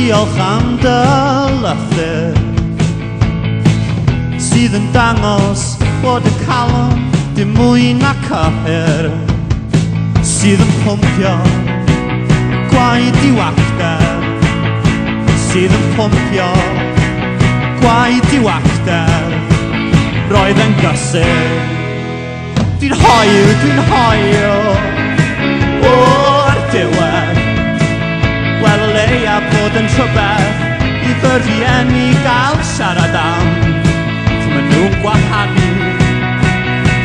Diolch am dy lythyr sydd yn dangos bod y calon dim mwy na cyhyr, sydd yn pwmpio gwaed i wachdar, sydd yn pwmpio gwaed i wachdar, roedd yn gysur. Dwi'n hoiw o'r diwedd, wel o leia bod yn rhywbeth i fy rhieni gael siarad am. Maen nhw'n gwahanu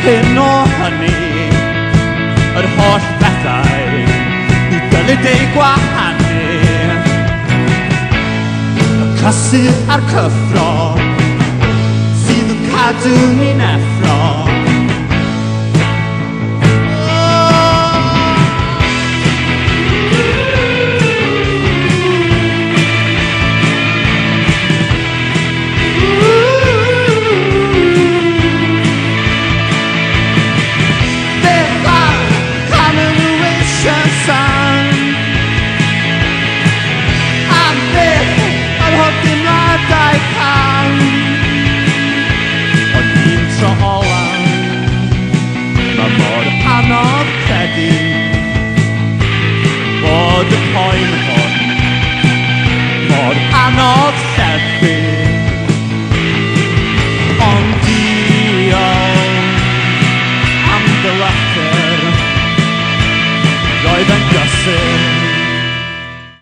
hyn o hynny, yr holl bethau i dylid ei gwahanu. Y cysur a'r cyffro sydd yn cadw ni'n effro. Anodd credu bod y poen hwn mor anodd